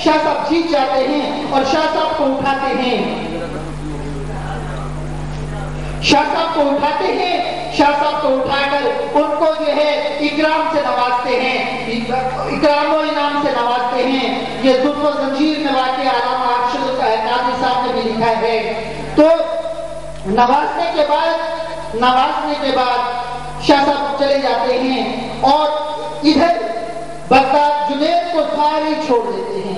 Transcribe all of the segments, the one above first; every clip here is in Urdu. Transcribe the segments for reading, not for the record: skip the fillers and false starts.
شاہ صاحب جیت جاتے ہیں اور شاہ صاحب کو اٹھاتے ہیں، شاہ صاحب کو اٹھاتے ہیں، شاہ صاحب کو اٹھا کر ان کو جو ہے اکرام سے نوازتے ہیں، اکرام و انعام سے نوازتے ہیں۔ یہ زلف و زنجیر میں واقع علامہ ارشد قاضی صاحب نے بھی لکھا ہے۔ تو نوازنے کے بعد شاہ صاحب چلے جاتے ہیں اور ادھر بغداد جنید کو سارے چھوڑ دیتے ہیں،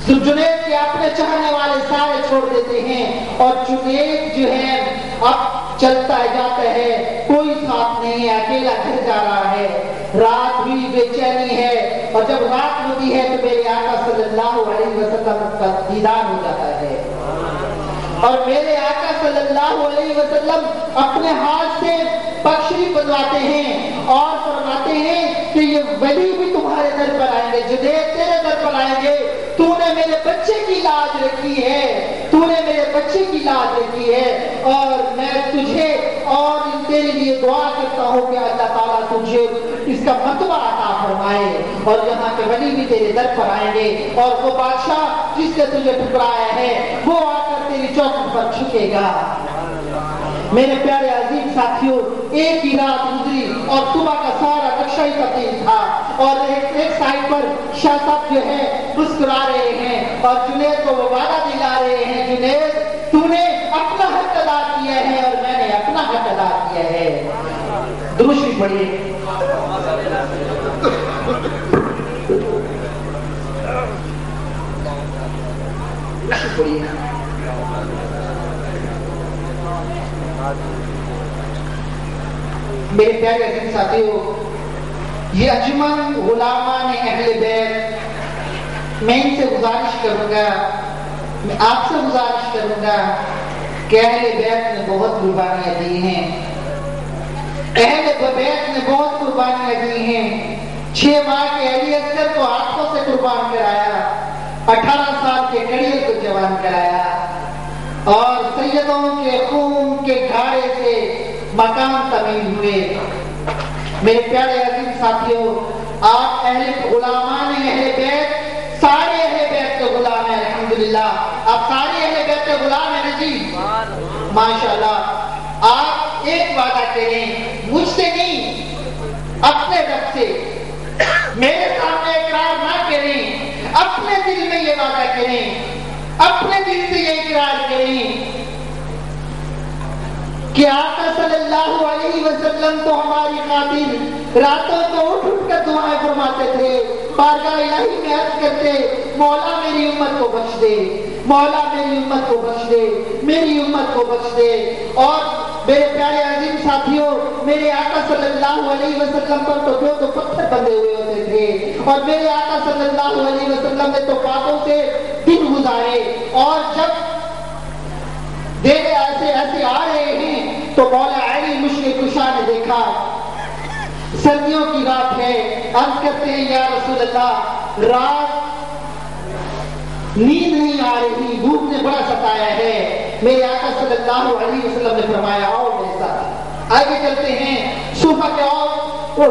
جنید کے اپنے چاہنے والے سارے چھوڑ دیتے ہیں، اور جنید جو ہے اب چلتا جاتا ہے، کوئی ساتھ نہیں ہے، اکیلا گھر جا رہا ہے، رات بھی بے چینی ہے، اور جب رات ہوتی ہے تو میرے آقا صلی اللہ علیہ وسلم کا دیدار ہو جاتا ہے، اور میرے آقا صلی اللہ علیہ وسلم اپنے ہاتھ سے بخشی بنواتے ہیں اور فرماتے ہیں کہ یہ ولی بھی تمہارے در پر آئیں گے، جنید تیرے در پر آئیں گے، تو نے میرے بچے کی لاج رکھی ہے، تو نے میرے بچے کی لاج رکھی ہے، اور میں تجھے اور تیرے لیے دعا کرتا ہوں کہ اللہ تعالیٰ تجھے اس کا مرتبہ عطا فرمائے، اور یہاں کے ولی بھی تیرے در پر آئیں گے، اور وہ بادشاہ جس نے تجھے ٹھکرایا ہے وہ آ کر تیری چوکٹ پر جھکے گا۔ میرے پیارے عظیم ساتھیوں، ایک ہی رات گزری اور صبح کا سارا نقشہ ہی تبدیل تھا، اور ایک سائڈ پر شاہ صاحب جو ہے مسکرا رہے ہیں اور جنید کو وہ وعدہ دلا رہے ہیں، جنید تو نے اپنا حق ادا کیا ہے اور میں نے اپنا حق ادا کیا ہے۔ درود شریف پڑھیے۔ میرے پیارے عزیز ساتھیوں، یہ انجمن غلامان اہل بیت، میں ان سے گزارش کروں گا، میں آپ سے گزارش کروں گا کہ اہل بیت نے بہت قربانیاں دی ہیں، اہل بیت نے بہت قربانیاں دی ہیں۔ 6 ماہ کے علی اصغر کو ہاتھوں سے قربان کرایا، 18 سال کے کڑیل کو جوان کرایا، اور سیدوں کے خون کے گھاڑے سے مکان تعمیر ہوئے۔ میرے پیارے عزیز ساتھیوں، آپ غلامان اہل بیت، سارے اہل بیت کے غلام ہیں، الحمدللہ آپ سارے اہل بیت کے غلام ہیں نا جی، ماشاءاللہ۔ آپ ایک وعدہ کریں، مجھ سے نہیں، اپنے رب سے، میرے سامنے اقرار نہ کریں، اپنے دل میں یہ وعدہ کریں، اپنے دل سے یہ اقرار کریں کہ آقا صلی اللہ علیہ وسلم تو ہماری خاطر راتوں کو اٹھ کر دعائیں فرماتے تھے، بارگاہ الہی میں عرض کرتے، مولا میری امت کو بخش دے، مولا میری امت کو بخش دے، میری امت کو بخش دے۔ اور میرے پیارے عظیم ساتھیوں، میرے آقا صلی اللہ علیہ وسلم پر تو 2 پتھر بندھے ہوئے ہوتے تھے، اور میرے آقا صلی اللہ علیہ وسلم نے تو باتوں سے دن گزارے، اور جب دن ایسے آ رہے ہیں تو مولا علی مشکل کشا نے دیکھا، سردیوں کی رات ہے، عرض کرتے ہیں یا رسول اللہ رات نیند نہیں آ رہی، بھوک نے بڑا ستایا ہے۔ میرے آقا صلی اللہ علیہ وسلم نے فرمایا آؤ میرے ساتھ، آگے چلتے ہیں، صوفہ کے اور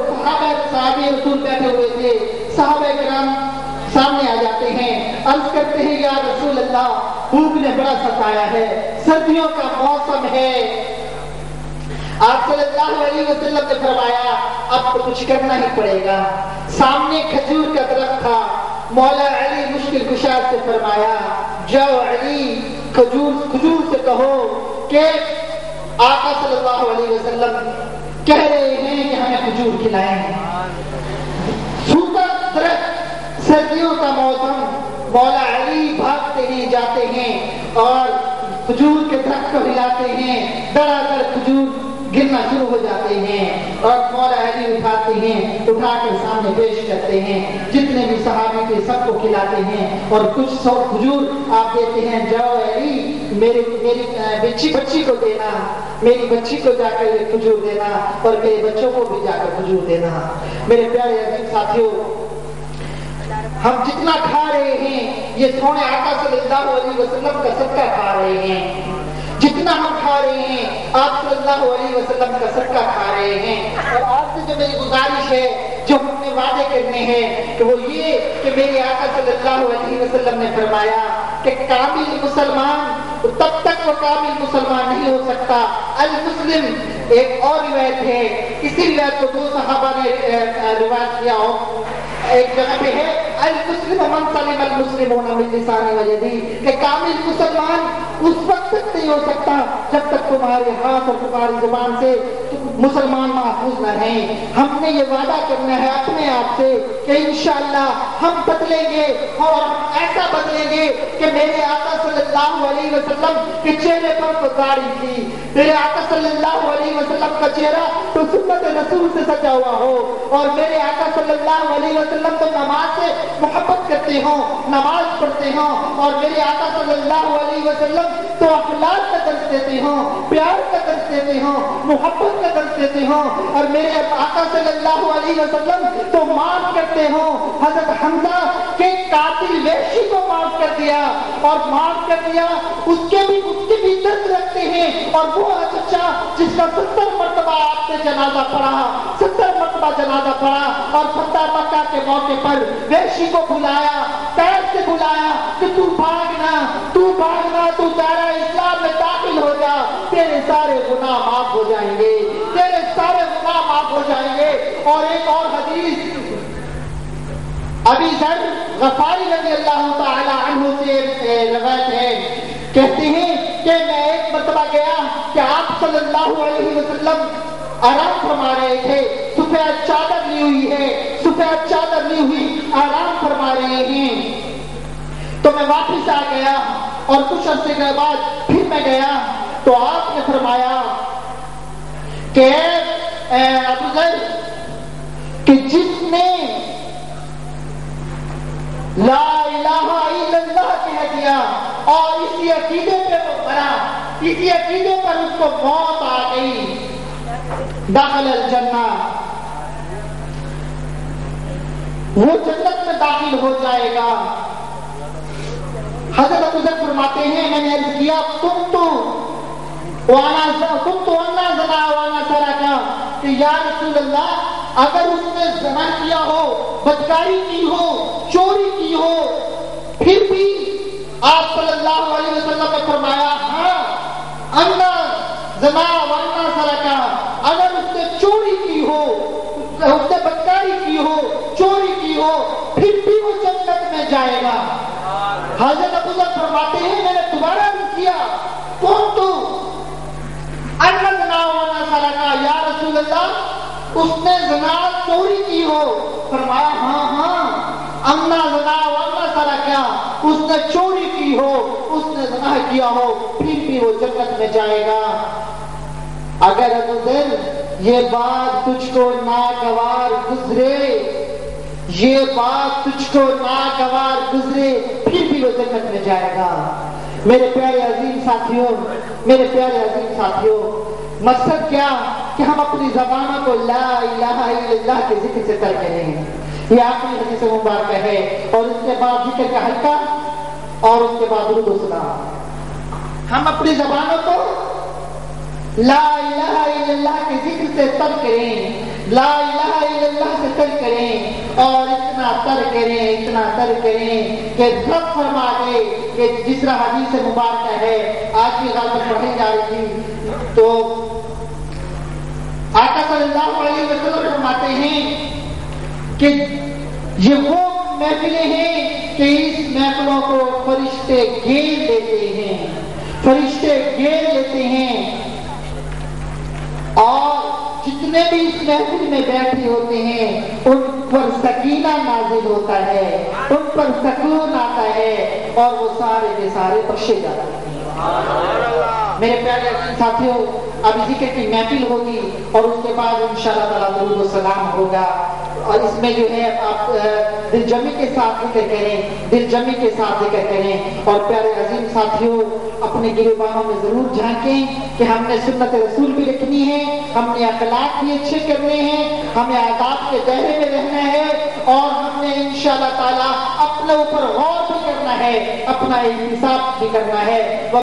صحابہ رسول بیٹھے ہوئے تھے، صحابہ کرام سامنے آ جاتے ہیں، عرض کرتے ہیں یا رسول اللہ بھوک نے بڑا ستایا ہے، سردیوں کا موسم ہے۔ آپ صلی اللہ علیہ وسلم نے فرمایا اب تو کچھ کرنا ہی پڑے گا۔ سامنے کھجور کا درخت تھا، مولا علی مشکل کشا سے فرمایا جاؤ علی کھجور سے کہو کہ آقا صلی اللہ علیہ وسلم کہہ رہے ہیں کہ ہمیں کھجور کھلائیں۔ سوکھا درخت، سردیوں کا موسم، مولا علی بھاگتے ہیں جاتے ہیں اور کھجور کے درخت کو ہلاتے ہیں، دراصل کھجور گرنا شروع ہو جاتے ہیں، اور مولا علی اٹھاتے ہیں، اٹھا کر سامنے پیش کرتے ہیں، جتنے بھی صحابی تھے سب کو کھلاتے ہیں، اور کچھ 100 کھجور آپ دیتے ہیں، جاؤ علی میری بچی کو دینا، میری بچی کو جا کر یہ کھجور دینا، اور میرے بچوں کو بھی جا کر کھجور دینا۔ میرے پیارے عزیز ساتھیوں، ہم جتنا کھا رہے ہیں یہ سونے آقا صلی اللہ علیہ وسلم کا صدقہ کھا رہے ہیں، جتنا ہم کھا رہے ہیں آپ صلی اللہ علیہ وسلم کا صدقہ کھا رہے ہیں۔ اور آپ سے جو میری گزارش ہے جو ہم نے وعدے کرنے ہیں کہ وہ یہ کہ میرے آقا صلی اللہ علیہ وسلم نے فرمایا کہ کامل مسلمان تب تک وہ کامل مسلمان نہیں ہو سکتا. المسلم ایک اور روایت ہے، اسی روایت کو دو صحابہ نے روایت کیا ہو. ایک جگہ پہ ہے المسلم من سلم المسلمون من لسانه ويده، کہ کامل مسلمان اس وقت تک نہیں ہو سکتا جب تک تمہارے ہاتھ اور تمہاری زبان سے مسلمان محفوظ نہ رہیں. ہم نے یہ وعدہ کرنا ہے اپنے آپ سے کہ انشاءاللہ ہم بدلیں گے، اور ہم ایسا بدلیں گے کہ میرے آقا صلی اللہ علیہ وسلم کے چہرے پر تو داڑھی تھی، میرے آقا صلی اللہ علیہ وسلم کا چہرہ تو سنت رسول سے سجا ہوا ہو، اور میرے آقا صلی اللہ علیہ وسلم تو نماز سے محبت کرتے ہوں، نماز پڑھتے ہوں، اور میرے آقا صلی اللہ علیہ وسلم تو اخلاق کا درس دیتے ہوں، پیار کا درس دیتے ہوں، محبت کا درس دیتے ہوں، اور میرے آقا صلی اللہ علیہ وسلم تو معاف کرتے ہوں. حضرت حمزہ کے قاتل وحشی کو معاف کر دیا، اور معاف کر دیا اس کے بھی درد رکھتے ہیں. اور وہ چچا جس کا 70 مرتبہ آپ نے جنازہ پڑھا، 70 مرتبہ جنازہ پڑھا، اور فتح مکہ کے موقع پر وحشی کو بلایا، پیر سے بلایا کہ تو بھاگنا، تو دائرہ اسلام میں داخل ہو جا، تیرے سارے گناہ معاف ہو جائیں گے، تیرے سارے گناہ معاف ہو جائیں گے. اور ایک اور حدیث ابی ذر غفاری رضی اللہ تعالی عنہ سے روایت ہے، کہتے ہیں کہ میں ایک مرتبہ گیا کہ آپ صلی اللہ علیہ وسلم آرام فرما رہے تھے، سفید چادر لی ہوئی ہے، سفید چادر لی ہوئی آرام فرما رہے ہیں. تو میں واپس آ گیا، اور کچھ عرصے کے بعد پھر میں گیا تو آپ نے فرمایا کہ ابو ذر کہ جس نے لا الہ الا اللہ کہہ دیا اور اسی عقیدے پہ وہ مرا، اسی عقیدے پر اس کو موت آ گئی، داخل الجنہ، وہ جنت میں داخل ہو جائے گا. حضرت ابو ذر فرماتے ہیں میں نے عرض کیا کنت وانا زنا وانا سرقا، کہ یا رسول اللہ اگر اس نے زنا کیا ہو، بدکاری کی ہو، چوری کی ہو، پھر بھی آپ صلی اللہ علیہ وسلم نے فرمایا ہاں انا زنا وانا سرقا، اگر اس نے چوری کی ہو، اس نے بدکاری کی ہو، چوری کی ہو، پھر بھی وہ جنت میں جائے گا. حضرت ابو ذر فرماتے ہیں میں نے دوبارہ عرض کیا کون تو انا زنا وانا سرقا، یا رسول اللہ اس نے زنا چوری کی ہو؟ فرمایا ہاں انا زنا وانا سرقا، اس نے چوری کی ہو، اس نے زنا کیا ہو، پھر بھی وہ جنت میں جائے گا. اگر ابو ذر یہ بات تجھ کو ناگوار گزرے، یہ بات تجھ کو ناگوار گزرے، پھر بھی وہ جنت میں جائے گا. میرے پیارے عظیم ساتھیوں، میرے پیارے عظیم ساتھیوں، مقصد کیا کہ ہم اپنی زبانوں کو لا الہ الا اللہ کے ذکر سے تر کریں. یہ آخری حدیث مبارکہ ہے، اور اس کے بعد ذکر کا حلقہ، اور اس کے بعد درود و سلام. ہم اپنی زبانوں کو لا الہ الا اللہ کے ذکر سے تر کریں، لا الہ الا اللہ سے تر کریں، اور اتنا تر کریں کہ رب فرما دے کہ جس طرح حدیث مبارکہ ہے آج کی غالب پڑھی جا رہی تھی، تو آقا صلی اللہ علیہ وسلم فرماتے ہیں کہ یہ وہ محفلیں ہیں کہ اس محفلوں کو فرشتے گھیر لیتے ہیں، فرشتے گھیر لیتے ہیں، اور جتنے بھی اس محفل میں بیٹھے ہوتے ہیں ان پر سکینہ نازل ہوتا ہے، ان پر سکون آتا ہے، اور وہ سارے کے سارے بخشے جاتے ہیں. میرے پیارے ساتھیوں، اب ذکر کی محفل ہوگی اور اس کے بعد انشاءاللہ تعالیٰ درود و سلام ہوگا، اور اس میں جو ہے آپ دل جمی کے ساتھ ذکر کریں، دل جمی کے ساتھ ذکر کریں. اور پیارے عظیم ساتھیوں، اپنے گریبانوں میں ضرور جھانکیں کہ ہم نے سنت رسول بھی رکھنی ہے، ہم نے اخلاق بھی اچھے کرنے ہیں، ہمیں آداب کے دائرے میں رہنا ہے، اور ہم نے انشاءاللہ تعالیٰ اپنے اوپر غور بھی کرنا ہے، اپنا احتساب بھی کرنا ہے.